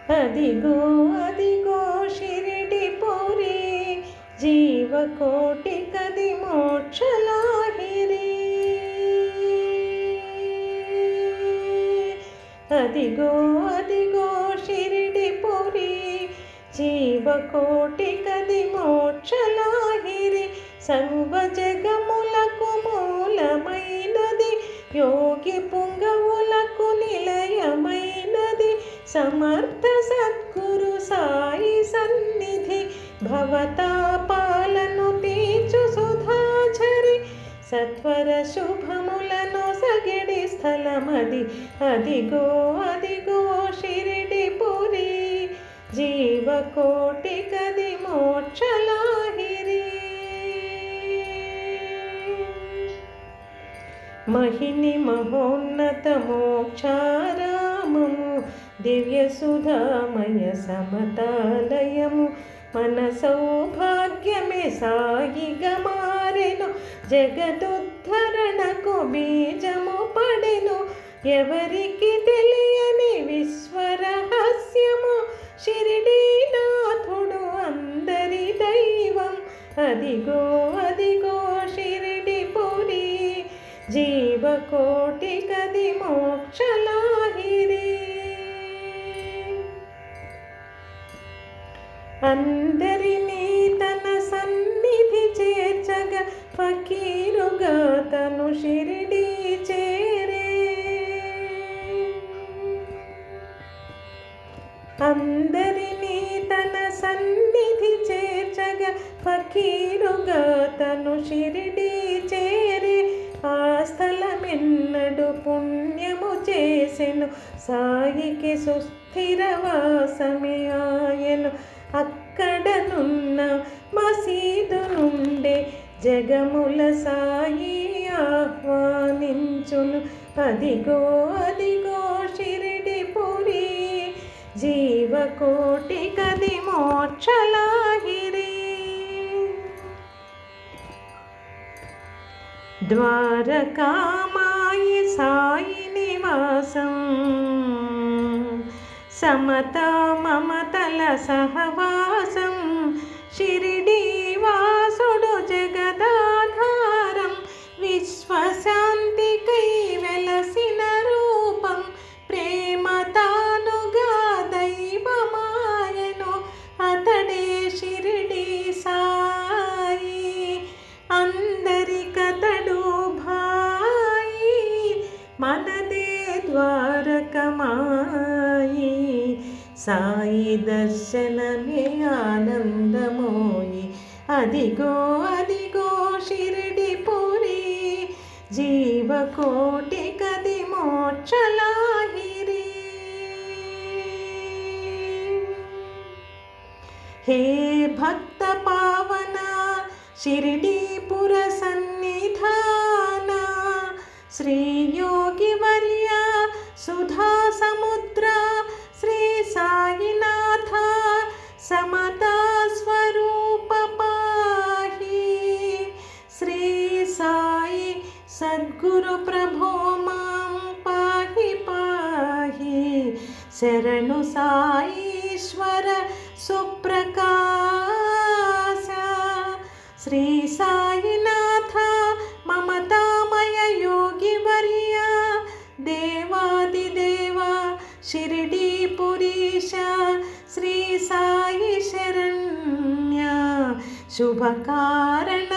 అదిగో అదిగో షిరిడి పురి, జీవకోటి కది మోక్షలాహిరి. అదిగో అదిగో షిరిడి పురి, జీవకోటి కది మోక్షలాహిరి. సర్వ జగములకు మూలమైనది, యోగి పుంగవులకు నిలయమైనది. సమర్థ సద్గురు సాయి సన్నిధి, భవతాపాలను తీర్చు సుధాచరి. సత్వర శుభములను సగిడి స్థలమది, అదిగో అదిగో షిరిడి పురి, జీవకోటి కది మోక్షలాహిరి. మహిని మహోన్నత మోక్షారామము, దివ్య సుధామయ సమతాలయము. మన సౌభాగ్యమే సాయిగా మారెను, జగదుద్ధరణకు బీజము పడెను. ఎవరికి తెలియని విశ్వరహస్యము, షిరిడీనాథుడు అందరి దైవం. అదిగో అదిగో షిరిడి పురి, జీవకోటి కది మోక్షలాహిరి. అందరినీ తన సన్నిధి చేర్చగా, ఫకీరుగా తను షిరిడి చేరే. అందరినీ తన సన్నిధి చేర్చగా, ఫకీరుగా తను షిరిడి చేరే. ఆ స్థలమెన్నడు పుణ్యము చేసెను, సాయికి సుస్థిరవాసమే ఆయను. అక్కడనున్న మసీదు నుండే జగముల సాయి ఆహ్వానించును. అదిగో అదిగో షిరిడి పురి, జీవకోటి కది మోక్షలాహిరి. ద్వారకామాయి సాయి నివాసం, సమతా మమతల సహవాసం. షిరిడి వాసుడు జగదాధారం, విశ్వశాంతికై వెలసిన రూపం. ప్రేమ తానుగా దైవమాయను, అతడే షిరిడి సాయి. అందరికతడు భాయి, మనదే ద్వారకమాయి. సాయి దర్శనమే ఆనందమోయి, అదిగో అదిగో షిరిడి పురి, జీవకోటి కది మోక్షలాహిరి. హే భక్త పావన షిరిడీపుర సన్నిధాన, శ్రీ యోగి వర్య సుధా సముద్ర, శ్రీ సాయినాథ సమతా స్వరూప పాహి. శ్రీ సాయి సద్గురు ప్రభో మాం పాహి పాహి. శరణు సాయీశ్వర సుప్రకాశ. శ్రీ సాయినాథ మమతామయ యోగి వర్య, దేవాదిదేవ షిరిడీపురీశ. శ్రీ సాయి శరణ్య శుభకారణ